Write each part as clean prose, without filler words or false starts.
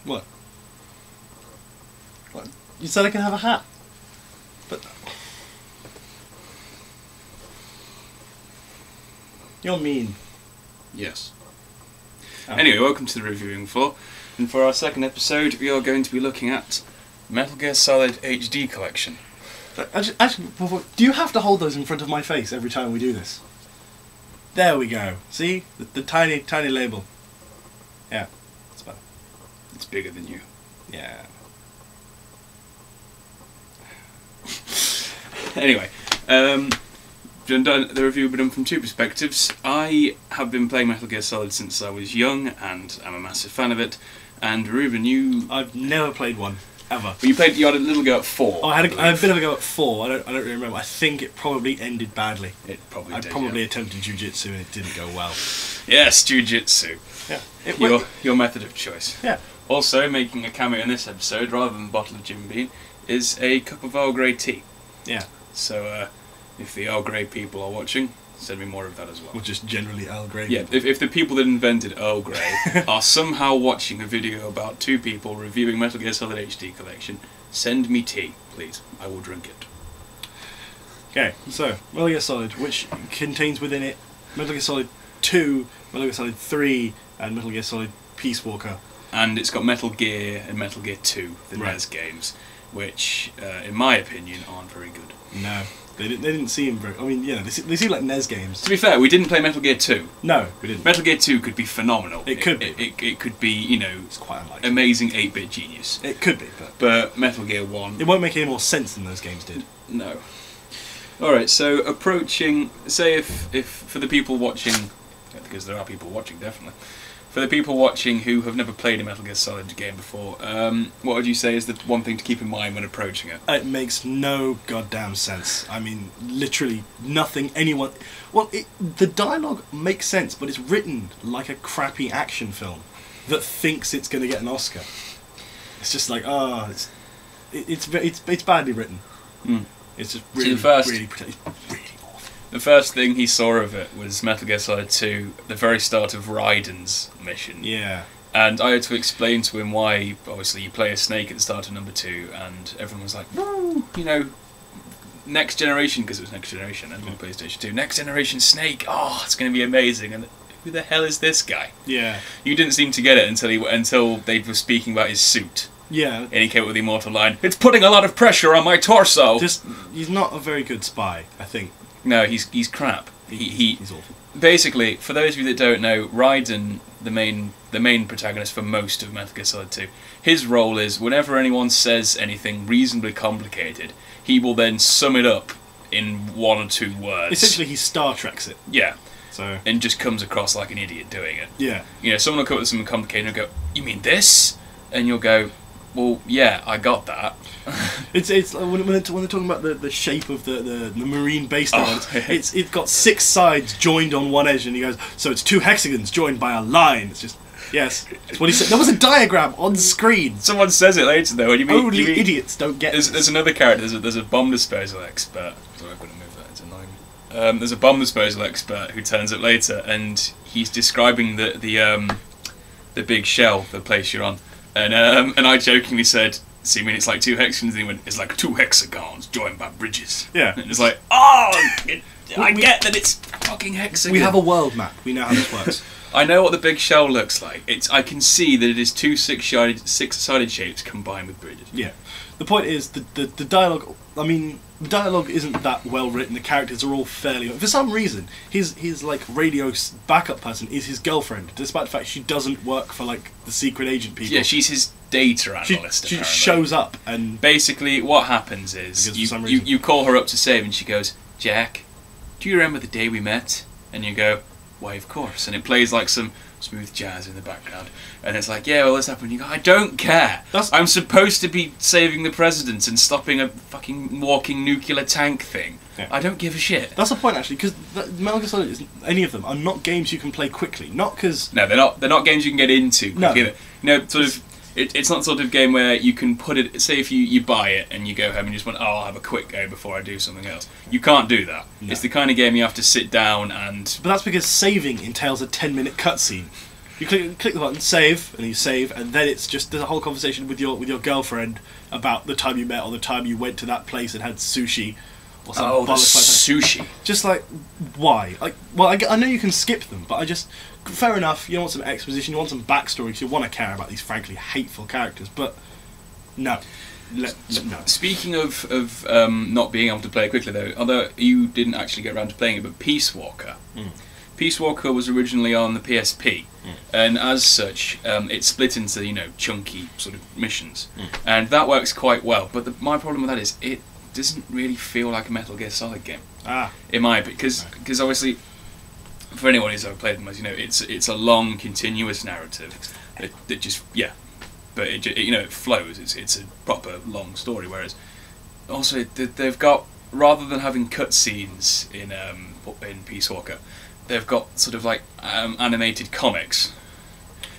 What? What? You said I can have a hat. But... You're mean. Yes. Oh. Anyway, welcome to the reviewing floor. And for our second episode, we are going to be looking at Metal Gear Solid HD Collection. Actually, do you have to hold those in front of my face every time we do this? There we go. See? The tiny, tiny label. Yeah. That's better. It's bigger than you. Yeah. Anyway, the review will be done from two perspectives. I have been playing Metal Gear Solid since I was young, and I'm a massive fan of it. And Reuben, you... I've never played one. Ever. Well, you had a little go at 4. Oh, I had a bit of a go at 4. I don't really remember. I think it probably ended badly. It probably did. I probably attempted jujitsu and it didn't go well. Yes, jujitsu. Yeah. Your method of choice. Yeah. Also, making a cameo in this episode, rather than a bottle of Jim Beam, is a cup of Earl Grey tea. Yeah. So, if the Earl Grey people are watching, send me more of that as well. Or just generally Earl Grey. Yeah, if the people that invented Earl Grey are somehow watching a video about two people reviewing Metal Gear Solid HD Collection, send me tea, please. I will drink it. Okay, so, Metal Gear Solid, which contains within it Metal Gear Solid 2, Metal Gear Solid 3, and Metal Gear Solid Peace Walker. And it's got Metal Gear and Metal Gear 2, the NES games, which, in my opinion, aren't very good. No. They didn't seem very... I mean, yeah, they seem like NES games. To be fair, we didn't play Metal Gear 2. No, we didn't. Metal Gear 2 could be phenomenal. It could be. It could be, you know... It's quite unlikely. Amazing 8-bit genius. It could be, but Metal Gear 1... It won't make any more sense than those games did. No. Alright, so approaching... Say if for the people watching... Because there are people watching, definitely. For the people watching who have never played a Metal Gear Solid game before, what would you say is the one thing to keep in mind when approaching it? It makes no goddamn sense. I mean, literally nothing anyone... Well, the dialogue makes sense, but it's written like a crappy action film that thinks it's going to get an Oscar. It's just like, it's badly written. Mm. It's just really, really awful. The first thing he saw of it was Metal Gear Solid 2, the very start of Raiden's mission. Yeah. And I had to explain to him why, obviously, you play a Snake at the start of number 2, and everyone was like, "Woo, you know, next generation," because it was next generation, and on PlayStation 2, next generation Snake, oh, it's going to be amazing, and who the hell is this guy? Yeah. You didn't seem to get it until they were speaking about his suit. Yeah. And he came up with the immortal line, "It's putting a lot of pressure on my torso!" He's not a very good spy, I think. No, he's crap. He's awful. Basically, for those of you that don't know, Raiden, the main protagonist for most of Metal Gear Solid 2, his role is whenever anyone says anything reasonably complicated, he will then sum it up in 1 or 2 words. Essentially, he Star Treks it. Yeah. So. And just comes across like an idiot doing it. Yeah. You know, someone will come up with something complicated and go, "You mean this?" And you'll go, "Well, yeah, I got that." It's when they're talking about the shape of the marine base. It's got 6 sides joined on one edge, and he goes, "So it's 2 hexagons joined by a line." It's just yes, that's what he said. There was a diagram on screen. Someone says it later though. What do you mean? Only idiots don't get. There's another character. There's a bomb disposal expert. Sorry, I'm going to move that. It's annoying. There's a bomb disposal expert who turns up later, and he's describing the big shell, the place you're on, and I jokingly said, "So you mean it's like 2 hexagons?" And he went, "It's like 2 hexagons joined by bridges." Yeah. And it's like, oh, I get that it's fucking hexagon. We have a world map. We know how this works. I know what the big shell looks like. I can see that it is 2 six-sided shapes combined with bridges. Yeah. The point is, the dialogue... I mean, the dialogue isn't that well written. The characters are all fairly... For some reason, his like, radio backup person is his girlfriend, despite the fact she doesn't work for, like, the secret agent people. Yeah, she's his data analyst, She shows up and... Basically, what happens is, you call her up to save, and she goes, "Jack, do you remember the day we met?" And you go, "Why, of course." And it plays like some smooth jazz in the background. And it's like, "Yeah, well, this happened." You go, "I don't care. I'm supposed to be saving the president and stopping a fucking walking nuclear tank thing. Yeah. I don't give a shit." That's the point, actually, because Metal Gear Solid, any of them, are not games you can play quickly. Not because... No, they're not games you can get into quickly. No. You know, sort of... It's not the sort of game where you can put it... Say if you buy it and you go home and you just want, "Oh, I'll have a quick go before I do something else." You can't do that. No. It's the kind of game you have to sit down and... But that's because saving entails a 10-minute cutscene. You click the button, save, and you save, and then it's just there's a whole conversation with your girlfriend about the time you met or the time you went to that place and had sushi. Or some the sushi. Like just like, why? Like, well, I know you can skip them, but fair enough, you want some exposition, you want some backstory, because you want to care about these frankly hateful characters, but no. No. Speaking of not being able to play it quickly, though, although you didn't actually get around to playing it, but Peace Walker. Peace Walker was originally on the PSP, and as such, it's split into, chunky sort of missions, and that works quite well, but my problem with that is it doesn't really feel like a Metal Gear Solid game. In my opinion, because obviously, for anyone who's ever played them, as you know, it's a long, continuous narrative that just but it flows. It's a proper long story. Whereas also they've got, rather than having cutscenes in Peace Walker, they've got sort of like animated comics.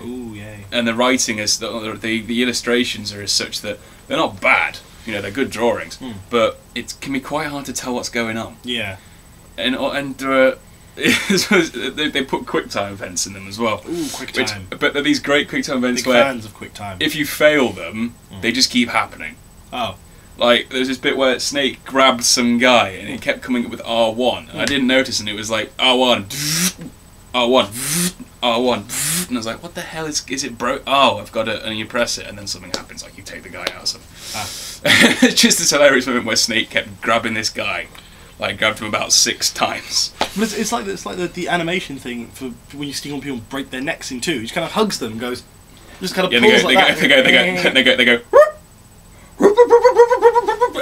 Ooh, yay! And the writing is the illustrations are as such that they're not bad. They're good drawings, but it can be quite hard to tell what's going on. Yeah. And they put QuickTime events in them as well. Ooh, QuickTime. But they're these great QuickTime events Big fans of QuickTime. If you fail them, they just keep happening. Oh. Like, there's this bit where Snake grabbed some guy and it kept coming up with R1. And I didn't notice, and it was like R1, R1, R1. And I was like, what the hell is it broke? Oh, I've got it. And you press it, and then something happens. Like, you take the guy out or something. It's just this hilarious moment where Snake kept grabbing this guy. Like, grabbed him about 6 times. But it's like the animation thing for when you sting on people and break their necks in two. He just kind of hugs them and goes, just kind of pulls like that. They go. And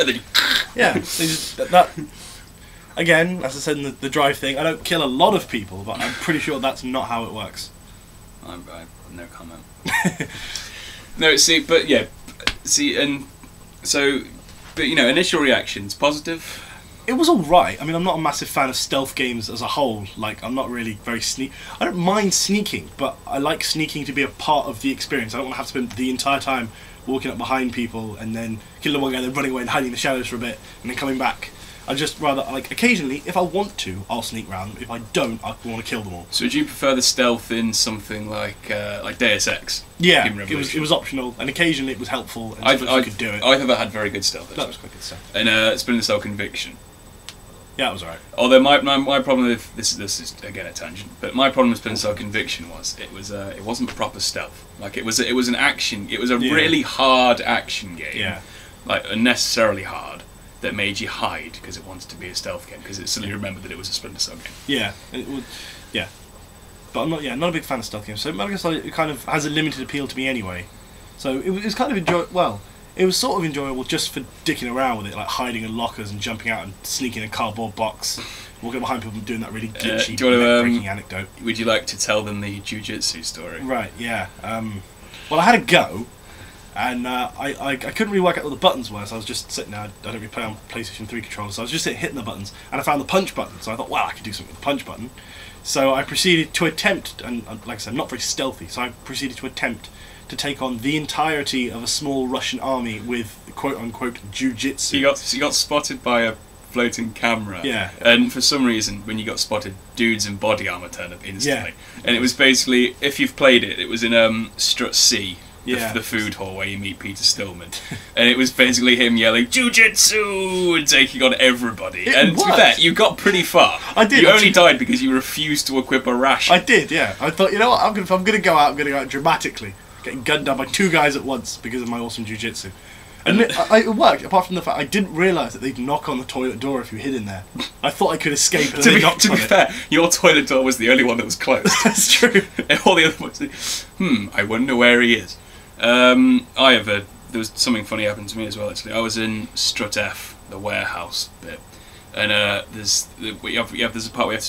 then yeah, they just that. Again, as I said in the drive thing, I don't kill a lot of people, but I'm pretty sure that's not how it works. I no comment. And so, but initial reactions positive. It was alright. I mean, I'm not a massive fan of stealth games as a whole. Like, I'm not really very I don't mind sneaking, but I like sneaking to be a part of the experience. I don't want to have to spend the entire time walking up behind people and then killing one guy, then running away and hiding in the shadows for a bit, and then coming back. I just rather, like, occasionally, if I want to, I'll sneak round. If I don't, I want to kill them all. So would you prefer the stealth in something like Deus Ex? Yeah, it was optional, and occasionally it was helpful, and I could do it. I thought that had very good stealth. That was quite good stuff. And Splinter Cell Conviction. Yeah, it was alright. Although my problem with this is again a tangent, but my problem with Splinter Cell Conviction was it wasn't proper stealth. Like it was an action. It was a really hard action game. Yeah. Like unnecessarily hard, that made you hide because it wanted to be a stealth game because it suddenly remembered that it was a Splinter Cell game. Yeah, it would. Yeah, but I'm not a big fan of stealth games. So Metal Gear Solid, it kind of has a limited appeal to me anyway. So it was kind of it was sort of enjoyable just for dicking around with it, like hiding in lockers and jumping out and sneaking in a cardboard box, walking behind people and doing that really glitchy, breaking anecdote. Would you like to tell them the jiu-jitsu story? Right, yeah. Well, I had a go, and I couldn't really work out what the buttons were, so I was just sitting there. I don't really play on PlayStation 3 controllers, so I was just hitting the buttons, and I found the punch button, so I thought, wow, I could do something with the punch button. So I proceeded to attempt, and like I said, I'm not very stealthy, so I proceeded to attempt to take on the entirety of a small Russian army with quote-unquote jiu-jitsu. You got spotted by a floating camera. Yeah. And for some reason, when you got spotted, dudes in body armour turned up instantly. Yeah. And it was basically, if you've played it, it was in Strut C, the food hall where you meet Peter Stillman. And it was basically him yelling, "Jiu-jitsu!" and taking on everybody. And to be fair, you got pretty far. I did. You only died because you refused to equip a ration. I did, yeah. I thought, you know what, if I'm going to go out, I'm going to go out dramatically. Getting gunned down by 2 guys at once because of my awesome jiu-jitsu. And it worked, apart from the fact I didn't realise that they'd knock on the toilet door if you hid in there. I thought I could escape and to be fair, your toilet door was the only one that was closed. That's true. And all the other ones, I wonder where he is. There was something funny happened to me as well, actually. I was in Strut F, the warehouse bit. And there's a part where you have to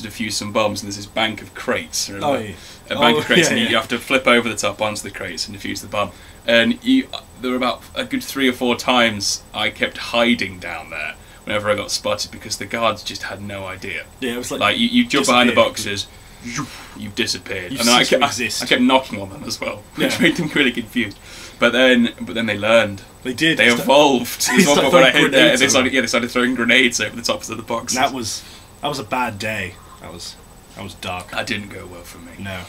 defuse some bombs, and there's this bank of crates. Oh, yeah. A bank of crates, and you have to flip over the top onto the crates and defuse the bomb. And there were about a good 3 or 4 times I kept hiding down there whenever I got spotted because the guards just had no idea. Yeah, it was like you jump behind the boxes, you've disappeared. You and I kept knocking on them as well, which made them really confused. But then they learned. They did. They evolved. There's one point when I hit there, and they started throwing grenades over the tops of the boxes. That was a bad day. That was dark. That didn't go well for me. No.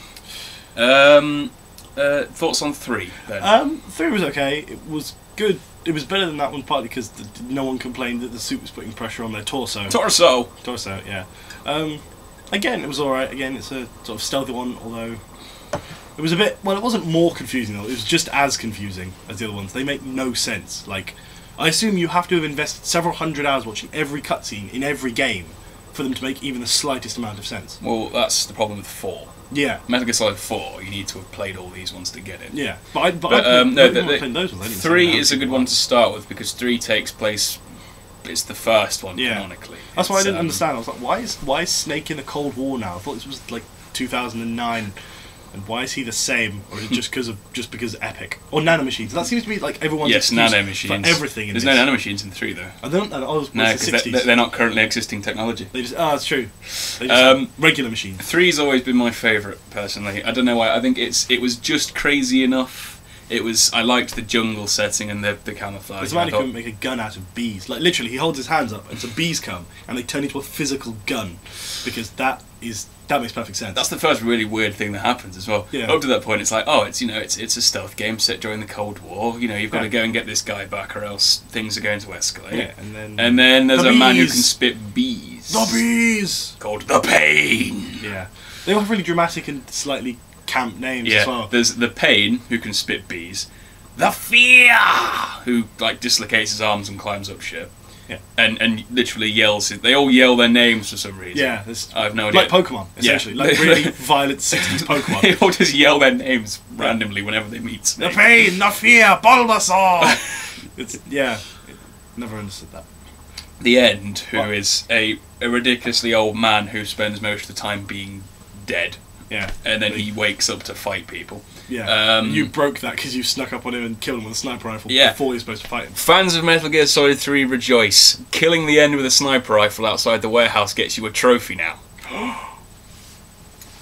Thoughts on 3 then? 3 was okay. It was good. It was better than that one, partly because no one complained that the suit was putting pressure on their torso. Torso, yeah. Again, it was alright. Again, it's a sort of stealthy one, although it was a bit... Well, it wasn't more confusing, though. It was just as confusing as the other ones. They make no sense. Like, I assume you have to have invested several hundred hours watching every cutscene in every game for them to make even the slightest amount of sense. Well, that's the problem with 4. Yeah. Metal Gear Solid 4, you need to have played all these ones to get it. Yeah. No, those ones. 3 is a good one to start with, because 3 takes place... It's the first one, canonically. That's why I didn't understand. I was like, why is Snake in the Cold War now? I thought this was like 2009, and why is he the same? Or is it just because Epic or nanomachines? That seems to be like everyone's excuse nanomachines for everything. There's no nanomachines in 3 though. I don't know. No, because they're not currently existing technology. They just that's true. They just regular machines. 3's always been my favourite personally. I don't know why. I think it was just crazy enough. I liked the jungle setting and the camouflage. There's a man who can make a gun out of bees. Like literally, he holds his hands up and some bees come and they turn into a physical gun, because that makes perfect sense. That's the first really weird thing that happens as well. Yeah. Up to that point, it's like, oh, it's a stealth game set during the Cold War. You know, you've got to go and get this guy back, or else things are going to escalate. Yeah, and then there's a man who can spit bees. The bees Called the Pain. Yeah, they all have really dramatic and slightly camp names as well. There's the Pain, who can spit bees. The Fear, who like dislocates his arms and climbs up shit. Yeah. And literally yells. They all yell their names for some reason. Yeah, I have no idea. Like Pokemon, essentially. Yeah. Like really violent 60s Pokemon. They all just yell their names randomly whenever they meet Snake. The Pain, the Fear, Bulbasaur! Never understood that. The End, who is a ridiculously old man who spends most of the time being dead. Yeah. And then he wakes up to fight people. Yeah. You broke that because you snuck up on him and killed him with a sniper rifle before you were supposed to fight him. Fans of Metal Gear Solid 3 rejoice. Killing the End with a sniper rifle outside the warehouse gets you a trophy now.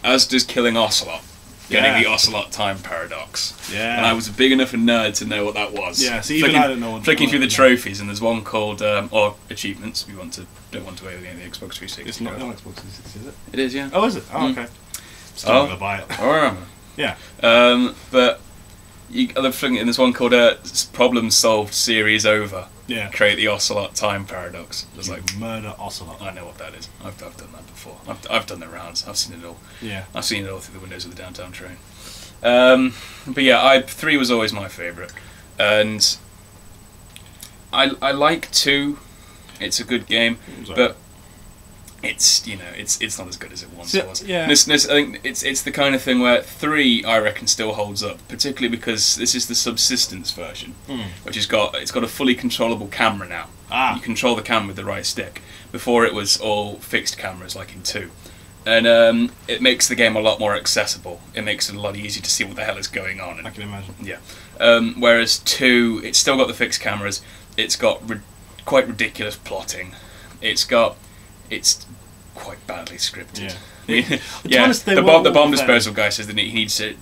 As does killing Ocelot. Getting the Ocelot time paradox. Yeah. And I was big enough a nerd to know what that was. Yeah, so even I don't know what flicking through the trophies, and there's one called, or achievements, we don't want to alien the Xbox 360. It's not on Xbox 360, is it? It is, yeah. Oh, is it? Oh, okay. Still going to buy it. Oh, yeah. But they're flicking it in this one called Problem Solved Series Over. Yeah. Create the Ocelot time paradox. Just like murder Ocelot. I know what that is. I've done that before. I've done the rounds. I've seen it all. Yeah. I've seen it all through the windows of the downtown train. But yeah, 3 was always my favourite, and I like 2. It's a good game, but it's it's not as good as it once was. Yeah. I think it's the kind of thing where 3 I reckon still holds up, particularly because this is the subsistence version, which it's got a fully controllable camera now. You control the camera with the right stick. Before it was all fixed cameras like in 2. And it makes the game a lot more accessible. It makes it a lot easier to see what the hell is going on. And, I can imagine. Yeah. Whereas 2, it's still got the fixed cameras. It's got quite ridiculous plotting. It's quite badly scripted. Yeah. The bomb disposal guy says that he needs to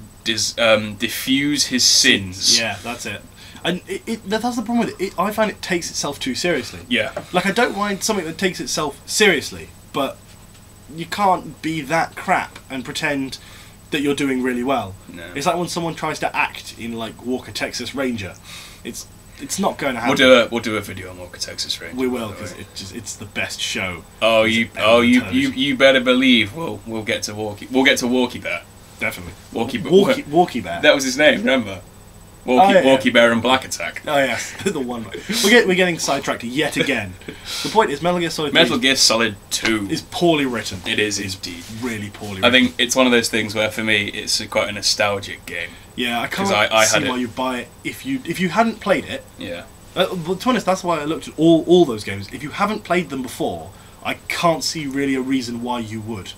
diffuse his sins. Yeah, that's it. And that's the problem with it. I find it takes itself too seriously. Yeah. Like, I don't mind something that takes itself seriously, but you can't be that crap and pretend that you're doing really well. No. It's like when someone tries to act in like Walker Texas Ranger. It's not going to happen. We'll do a video on Walker Texas Ranger. We will, because it's the best show. You better believe we'll get to Walkie Bear. Definitely. Walkie Bear. That was his name, remember? Walkie Bear and Black Attack. Oh yes, the one. We're getting sidetracked yet again. The point is, Metal Gear Solid 2 is poorly written. It is indeed really poorly written. I think it's one of those things where for me it's quite a nostalgic game. Yeah, I can't see why you buy it if you hadn't played it. Yeah. But to be honest, that's why I looked at all those games. If you haven't played them before, I can't see really a reason why you would.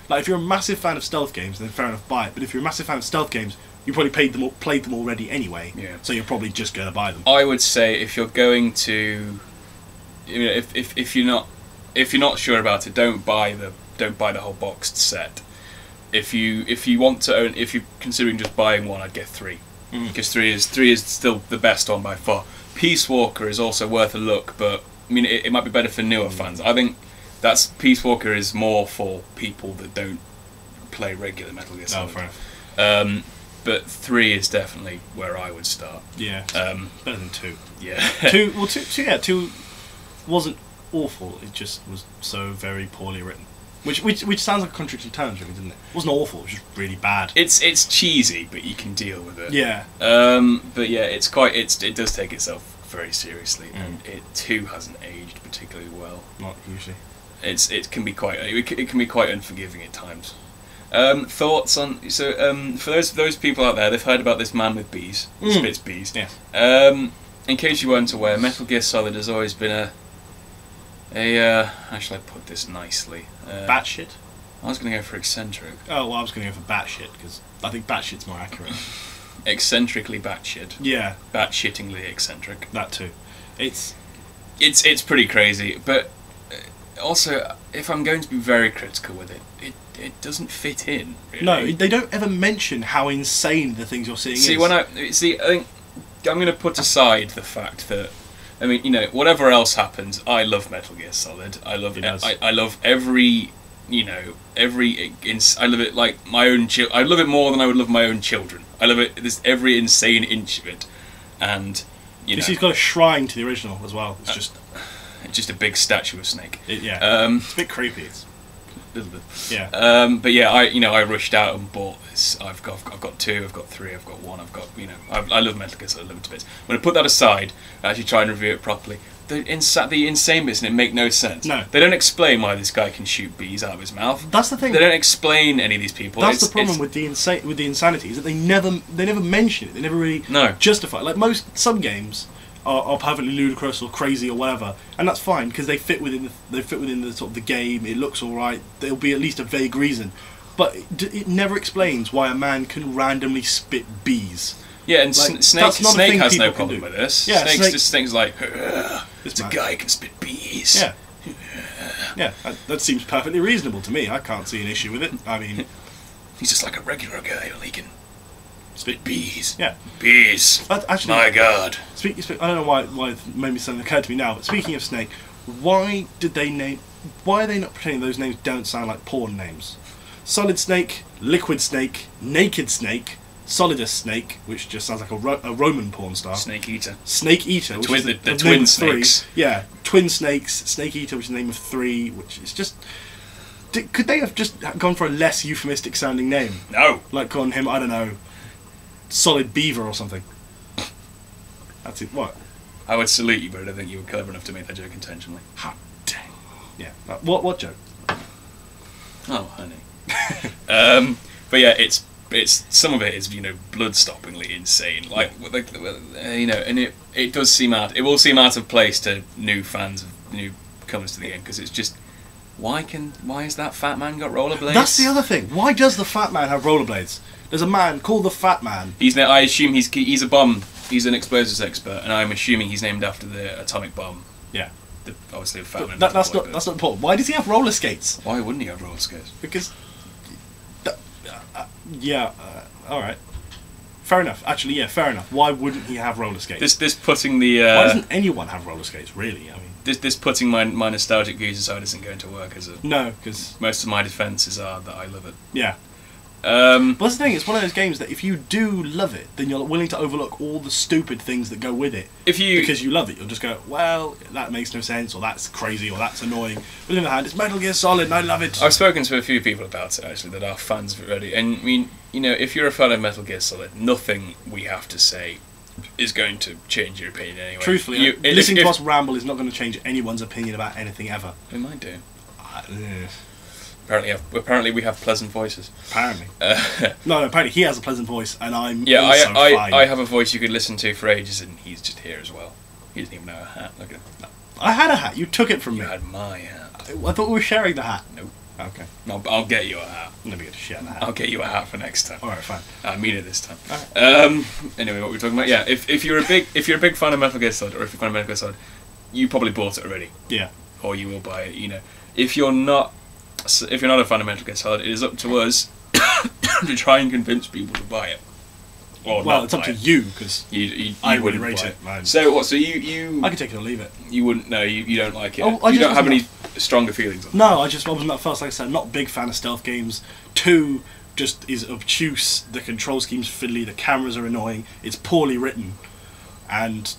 Like, if you're a massive fan of stealth games, then fair enough, buy it. But if you're a massive fan of stealth games, you probably played them already anyway. Yeah. So you're probably just going to buy them. I would say if you're going to, if you're not sure about it, don't buy the whole boxed set. If you want to own, if you're considering just buying one, I'd get 3, because 3 is still the best one by far. Peace Walker is also worth a look, but I mean it might be better for newer fans. I think Peace Walker is more for people that don't play regular Metal Gear Solid. Oh, fair enough. But 3 is definitely where I would start. Yeah, better than 2. Yeah. 2 wasn't awful. It just was so very poorly written. Which sounds like a contradiction in terms, really, doesn't it? It wasn't awful. It was just really bad. It's cheesy, but you can deal with it. Yeah. But yeah, it does take itself very seriously, and 2 hasn't aged particularly well. Not usually. It can be quite unforgiving at times. Thoughts on for those people out there, they've heard about this man with bees, spits bees. Yes. In case you weren't aware, Metal Gear Solid has always been how shall I put this nicely? Batshit? I was going to go for eccentric. Oh, well, I was going to go for batshit, because I think batshit's more accurate. Eccentrically batshit. Yeah. Batshittingly eccentric. That too. It's pretty crazy, but also, if I'm going to be very critical with it, it doesn't fit in, really. No, they don't ever mention how insane the things you're seeing is. I think I'm going to put aside the fact that, I mean, you know, whatever else happens, I love Metal Gear Solid. I love I love every, you know, I love it like my own I love it more than I would love my own children. I love it. There's every insane inch of it, and he's got a shrine to the original as well. It's just a big statue of Snake. It's a bit creepy. It's a little bit. Yeah. But yeah, I rushed out and bought this. I've got 2, I've got 3, I've got 1, I've got, I love Metal Gear Solid, I love it to bits. I'm going to put that aside and actually try and review it properly. The insane bits in it make no sense. No. They don't explain why this guy can shoot bees out of his mouth. That's the thing. They don't explain any of these people. That's the problem with the insanity, is that they never mention it. They never really justify it. Like some games are perfectly ludicrous or crazy or whatever, and that's fine because they fit within the sort of the game. It looks all right. There'll be at least a vague reason, but it never explains why a man can randomly spit bees. Yeah, and Snake has no problem with this. Yeah, Snake just thinks like, it's a guy who can spit bees. Yeah. Yeah, that seems perfectly reasonable to me. I can't see an issue with it. I mean, he's just like a regular guy, only he can spit bees. Yeah, bees. Actually, my God. I don't know why maybe something occurred to me now. But speaking of Snake, why are they not pretending those names don't sound like porn names? Solid Snake, Liquid Snake, Naked Snake, Solidus Snake, which just sounds like a Roman porn star. Snake Eater. Snake Eater. The twin snakes. 3. Yeah, twin snakes. Snake Eater, which is the name of 3, which is just. Could they have just gone for a less euphemistic sounding name? No. Like calling him, I don't know, Solid Beaver or something. That's it. What? I would salute you, but I don't think you were clever enough to make that joke intentionally. Hot dang. Yeah. What joke? Oh, honey. But yeah, it's some of it is blood-stoppingly insane. Like and it does seem it will seem out of place to new fans of newcomers to the game, because it's just why has that fat man got rollerblades? That's the other thing. Why does the fat man have rollerblades? There's a man called the Fat Man. I assume he's a bomb. He's an explosives expert, and I'm assuming he's named after the atomic bomb. Yeah. Obviously, the fat man. That's not important. Why does he have roller skates? Why wouldn't he have roller skates? Because. All right. Fair enough. Actually, yeah, fair enough. Why wouldn't he have roller skates? This putting the. Why doesn't anyone have roller skates? Really, I mean. This putting my nostalgic views aside isn't going to work, is it? No, because most of my defences are that I love it. Yeah. But that's the thing. It's one of those games that if you do love it, then you're willing to overlook all the stupid things that go with it. Because you love it, you'll just go, well, that makes no sense, or that's crazy, or that's annoying. But on the other hand, it's Metal Gear Solid, and I love it. I've spoken to a few people about it actually that are fans of it already, and I mean, if you're a fan of Metal Gear Solid, nothing we have to say is going to change your opinion anyway. Truthfully, listening to us ramble is not going to change anyone's opinion about anything ever. It might do. Apparently we have pleasant voices. Apparently. No, apparently he has a pleasant voice, and I'm also fine. I have a voice you could listen to for ages, and he's just here as well. He doesn't even know a hat. Look at him. I had a hat. You took it from me. You had my hat. I thought we were sharing the hat. Nope. Okay. I'll get you a hat. I'm never going to share the hat. I'll get you a hat for next time. Alright, fine. I mean it this time. Right. Anyway, what we're talking about? Yeah, if you're a big fan of Metal Gear Solid, or if you're a fan of Metal Gear Solid, you probably bought it already. Yeah. Or you will buy it. If you're not a fan of Metal Gear Solid, it is up to us to try and convince people to buy it. Well, it's up to you, because I wouldn't rate it. So what? So you? I could take it or leave it. You wouldn't? No, you don't like it. Oh, you don't have any stronger feelings on it. No, I wasn't that first. Like I said, I'm not a big fan of stealth games. 2 just is obtuse. The control scheme's fiddly. The cameras are annoying. It's poorly written, and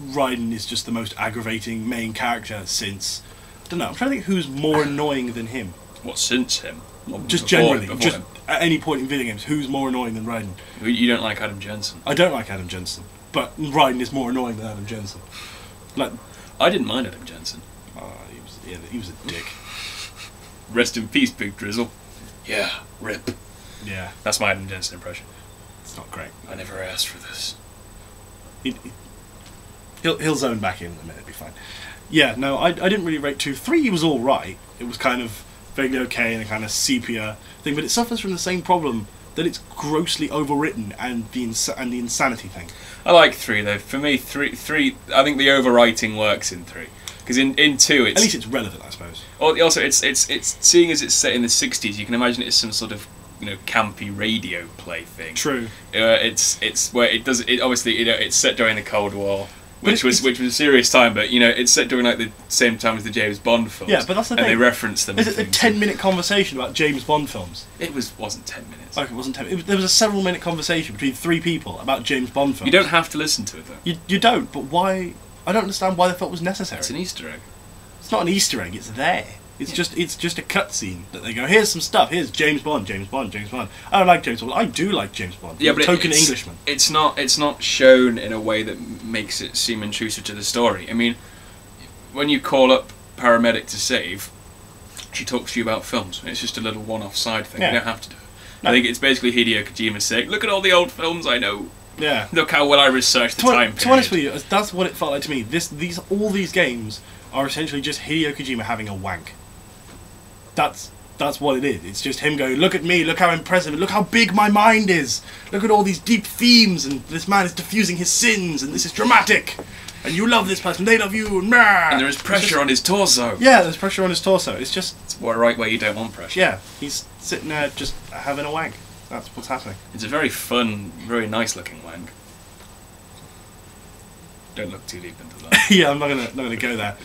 Raiden is just the most aggravating main character since. I don't know. I'm trying to think who's more annoying than him. What, since him? Just generally, just at any point in video games, who's more annoying than Raiden? You don't like Adam Jensen? I don't like Adam Jensen, but Raiden is more annoying than Adam Jensen. Like, I didn't mind Adam Jensen. He was a dick. Rest in peace, Big Drizzle. Yeah, rip. Yeah. That's my Adam Jensen impression. It's not great. I never asked for this. He'll zone back in a minute, it'll be fine. Yeah, no, I didn't really rate 2. 3 was alright. It was kind of vaguely okay and a kind of sepia thing, but it suffers from the same problem that it's grossly overwritten and the insanity thing. I like 3 though. For me, 3 I think the overwriting works in 3. Because in 2 it's... At least it's relevant, I suppose. Also, it's seeing as it's set in the 60s, you can imagine it's some sort of, campy radio play thing. True. It's where it does... obviously, it's set during the Cold War, which was a serious time, but, it's set during, like, the same time as the James Bond films. Yeah, but that's the thing. And they reference them. Is it a 10-minute conversation about James Bond films? It wasn't 10 minutes. Okay, it wasn't 10 minutes. There was a several-minute conversation between 3 people about James Bond films. You don't have to listen to it, though. You don't, but why... I don't understand why they felt it was necessary. It's an Easter egg. It's not an Easter egg, it's there. It's just a cutscene that they go, here's some stuff, here's James Bond, James Bond, James Bond. I don't like James Bond. I do like James Bond. Yeah, but token Englishman. It's not shown in a way that makes it seem intrusive to the story. I mean, when you call up paramedic to save, she talks to you about films. It's just a little one-off side thing. You don't have to do it. No. I think it's basically Hideo Kojima saying, look at all the old films I know. Yeah. Look how well I researched the time period. To be honest with you, that's what it felt like to me. All these games are essentially just Hideo Kojima having a wank. That's what it is. It's just him going, look at me, look how impressive, look how big my mind is. Look at all these deep themes, and this man is diffusing his sins, and this is dramatic. And you love this person, they love you, and there is pressure on his torso. Yeah, there's pressure on his torso. It's right where you don't want pressure. Yeah, he's sitting there just having a wank. That's what's happening. It's a very fun, very nice looking wank. Don't look too deep into that. Yeah, I'm not gonna go there.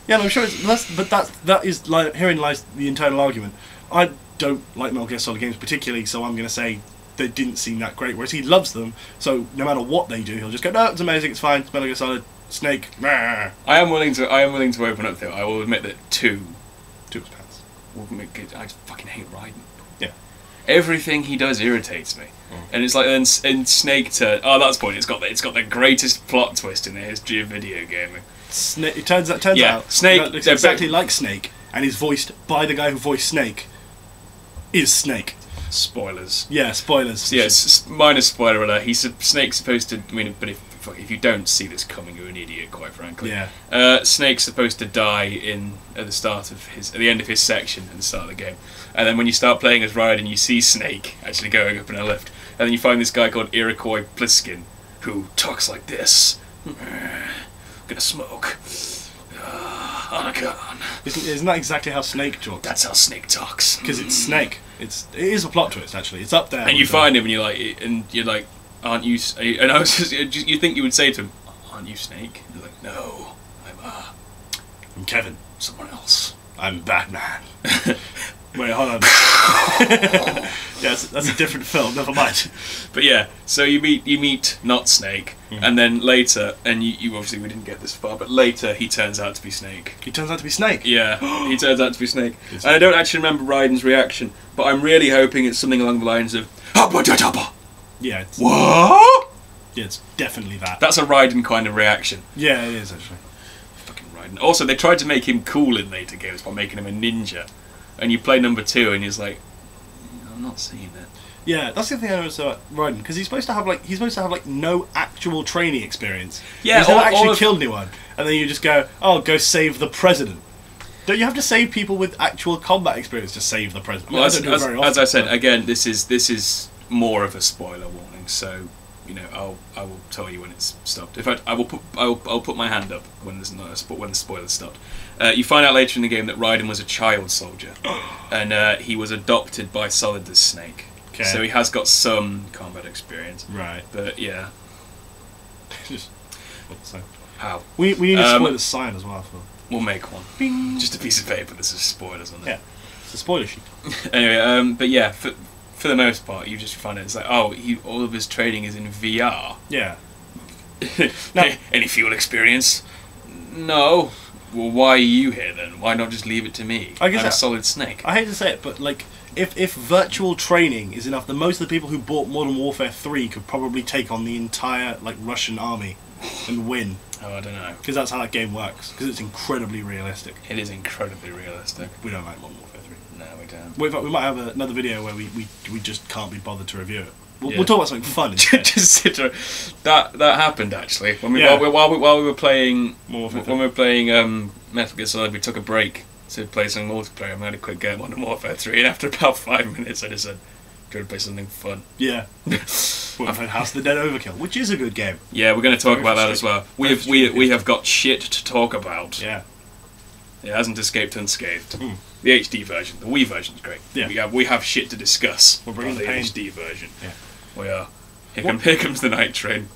Yeah, no, I'm sure that is like, herein lies the internal argument. I don't like Metal Gear Solid games particularly, so I'm gonna say they didn't seem that great. Whereas he loves them, so no matter what they do, he'll just go, no, it's amazing, it's fine, it's Metal Gear Solid, Snake. Meh. I am willing to open up though. I will admit that 2 was pants. I just fucking hate Raiden. Yeah. Everything he does irritates me. And it's like in Snake that's the point. It's got the greatest plot twist in the history of video gaming. It turns out Snake looks exactly like Snake, and is voiced by the guy who voiced Snake. Is Snake. Spoilers. Yeah, spoilers. Yes, minor spoiler alert. Snake's supposed to. I mean, but if you don't see this coming, you're an idiot, quite frankly. Yeah. Snake's supposed to die at the end of his section at the start of the game, and then when you start playing as Raiden, you see Snake actually going up in a lift, and then you find this guy called Iroquois Pliskin, who talks like this. Gonna smoke. On a gun. Isn't that exactly how Snake talks? That's how Snake talks. Because it's Snake. It is a plot twist, actually. It's up there. And you find him, and you're like, aren't you? And I was you think you would say to him, aren't you Snake? And you're like, no, I'm Kevin. Someone else. I'm Batman. Wait, hold on. Yes, that's a different film. Never mind. But yeah, so you meet not Snake, and then later, and you obviously we didn't get this far, but later he turns out to be Snake. He turns out to be Snake. Yeah, he turns out to be Snake. And I don't actually remember Raiden's reaction, but I'm really hoping it's something along the lines of Yeah. What? Yeah, it's definitely that. That's a Raiden kind of reaction. Yeah, it is actually. Fucking Raiden. Also, they tried to make him cool in later games by making him a ninja. And you play number 2, and he's like, I'm not seeing it. Yeah, that's the thing I noticed about Reuben, because he's supposed to have no actual training experience. Yeah, he's never actually killed anyone, and then you just go, go save the president. Don't you have to save people with actual combat experience to save the president? Well, as I said, again, this is more of a spoiler warning, so I will tell you when it's stopped. In fact, I'll put my hand up when the spoilers stopped. You find out later in the game that Raiden was a child soldier, and he was adopted by Solid the Snake. Okay. So he has got some combat experience. Right. But yeah. How? We need to spoil the sign as well. We'll make one. Bing. Just a piece of paper that says spoilers on it. Yeah. It's a spoiler sheet. Anyway, but yeah, for for the most part, you just find it's like, oh, all of his training is in VR. Yeah. Now, any fuel experience? No. Well, why are you here then? Why not just leave it to me? I guess I'm a solid snake. I hate to say it, but like, if virtual training is enough, then most of the people who bought Modern Warfare 3 could probably take on the entire like Russian army and win. Oh, I don't know. Because that's how that game works. Because it's incredibly realistic. It is incredibly realistic. We don't like Modern Warfare 3. No, we don't. Well, in fact, we might have another video where we just can't be bothered to review it. We'll talk about something fun instead. That happened actually when while we were playing Metal Gear Solid. We took a break to play some multiplayer. We had a quick game on Modern Warfare 3, and after about 5 minutes, I just said, "Go to play something fun." Yeah. Well, House of the Dead Overkill, which is a good game. Yeah, we're going to talk about that as well. We have got shit to talk about. Yeah. It hasn't escaped unscathed. The HD version, the Wii version is great. Yeah. We have shit to discuss. We're bringing the pain. HD version. Yeah. We are. Here comes the night train.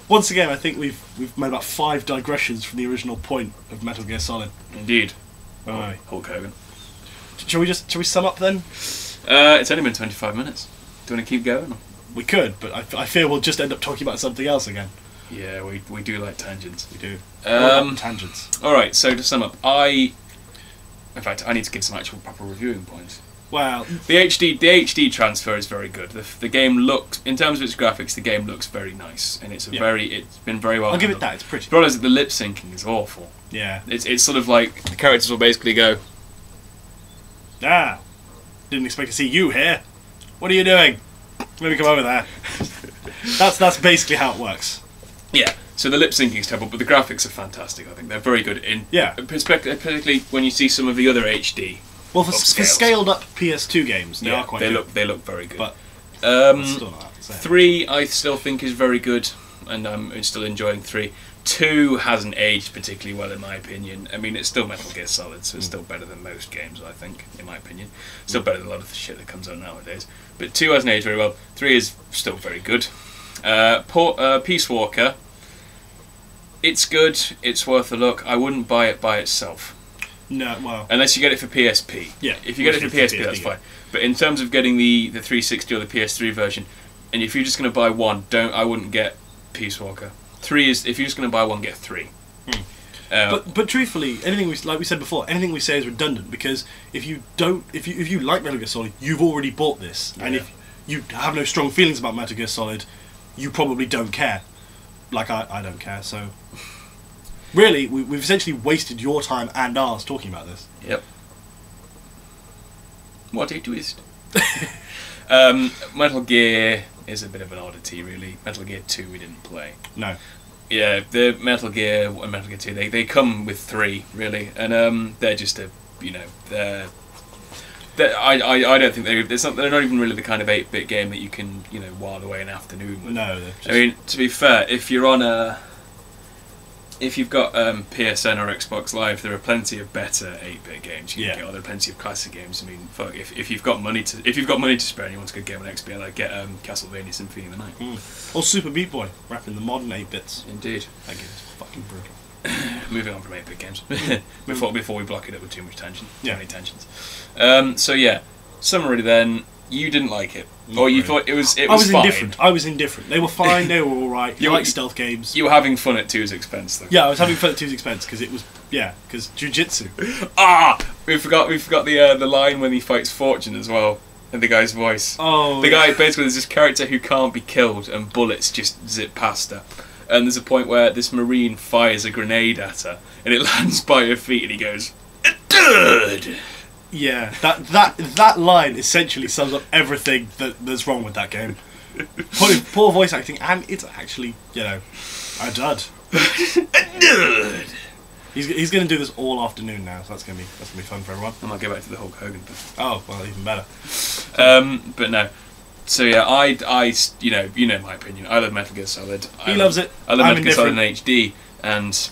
Once again, I think we've made about 5 digressions from the original point of Metal Gear Solid. Indeed. Right. Hulk Hogan. Shall we sum up then? It's only been 25 minutes. Do you want to keep going? Or? We could, but I fear we'll just end up talking about something else again. Yeah, we do like tangents. We do. Tangents. Alright, so to sum up, in fact, I need to give some actual proper reviewing points. Well, the HD transfer is very good. The game looks, in terms of its graphics, the game looks very nice, and it's been very well. I'll give it that. It's pretty. The problem is that the lip syncing is awful. Yeah. It's sort of like the characters will basically go, "Ah, didn't expect to see you here. What are you doing? Maybe come over there." That's basically how it works. Yeah. So the lip syncing is terrible, but the graphics are fantastic. I think they're very good particularly when you see some of the other HD. Well, for scaled up PS2 games, they are quite good. They look very good. But still not 3, I still think is very good, and I'm still enjoying 3. 2 hasn't aged particularly well, in my opinion. I mean, it's still Metal Gear Solid, so it's still better than most games, I think, in my opinion. Still better than a lot of the shit that comes out nowadays. But 2 hasn't aged very well. 3 is still very good. Peace Walker. It's good. It's worth a look. I wouldn't buy it by itself. No, well, unless you get it for PSP. Yeah. If you get it for PSP, that's fine. But in terms of getting the 360 or the PS3 version, and if you're just going to buy one, I wouldn't get Peace Walker. 3 is, if you're just going to buy one, get 3. But truthfully, like we said before, anything we say is redundant, because if you like Metal Gear Solid, you've already bought this, and if you have no strong feelings about Metal Gear Solid, you probably don't care. Like I don't care, so. Really, we've essentially wasted your time and ours talking about this. Yep. What a twist. Metal Gear is a bit of an oddity, really. Metal Gear 2 we didn't play. No. Yeah, the Metal Gear and Metal Gear 2, they come with 3, really. And they're just I don't think they're not even really the kind of 8-bit game that you can, while away an afternoon with. No. I mean, to be fair, if you've got PSN or Xbox Live, there are plenty of better 8-bit games you can get. Or there are plenty of classic games. I mean, fuck, if you've got money to spare and you want a good game on XBLA, like get Castlevania Symphony of the Night. Or Super Meat Boy, rapping the modern 8-bits. Indeed. That game is fucking brutal. Moving on from 8-bit games before we block it up with too much tension. Too many tensions. So yeah, summary then. You didn't like it, or you thought it was fine. I was indifferent. They were fine. They were all right. You like stealth games. You were having fun at 2's expense, though. Yeah, I was having fun at 2's expense because it was because jiu-jitsu. We forgot the line when he fights Fortune as well, in the guy's voice. Oh, the guy basically, there's this character who can't be killed, and bullets just zip past her. And there's a point where this Marine fires a grenade at her, and it lands by her feet, and he goes, "Dude." Yeah, that line essentially sums up everything that's wrong with that game. Poor voice acting, and it's actually, a dud. A dud. He's going to do this all afternoon now, so that's going to be fun for everyone. I might go back to the Hulk Hogan thing. Oh, well, even better. But no. So yeah, I you know my opinion. I love Metal Gear Solid. He loves it. I love Metal Gear Solid in HD, and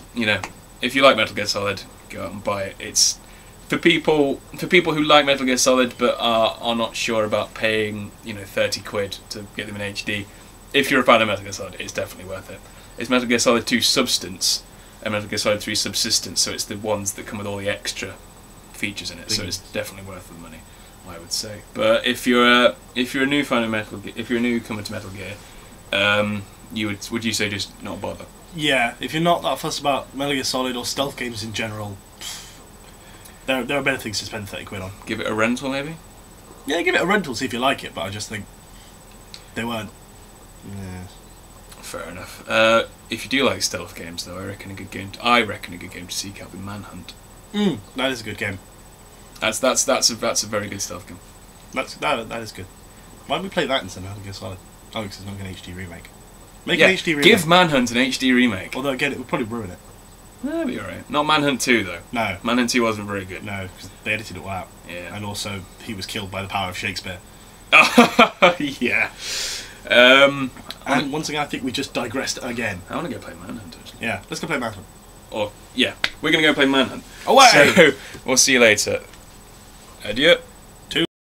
if you like Metal Gear Solid, go out and buy it. It's for people who like Metal Gear Solid but are not sure about paying £30 to get them in HD. If you're a fan of Metal Gear Solid, it's definitely worth it. It's Metal Gear Solid 2 Substance and Metal Gear Solid 3 Subsistence, so it's the ones that come with all the extra features in it. So it's definitely worth the money. I would say. But if you're a new fan of if you're a newcomer to Metal Gear, would you say just not bother? Yeah, if you're not that fussed about Metal Gear Solid or stealth games in general, there are better things to spend 30 quid on. Give it a rental, maybe. Yeah, give it a rental, see if you like it. But I just think they weren't. Yeah. Fair enough. If you do like stealth games, though, I reckon a good game to seek out would be Manhunt. That is a good game. That's a very good stealth game. That is good. Why don't we play that instead of Metal Gear Solid? Oh, because it's not an HD remake. Make an HD remake. Give Manhunt an HD remake. Although again, it would probably ruin it. That'd be alright. Not Manhunt 2 though. No. Manhunt 2 wasn't very good. No, because they edited it all out. Yeah. And also, he was killed by the power of Shakespeare. Yeah. And once again, I think we just digressed again. I want to go play Manhunt. Actually. Yeah, let's go play Manhunt. Or yeah, we're gonna go play Manhunt. Away! So we'll see you later. Adieu.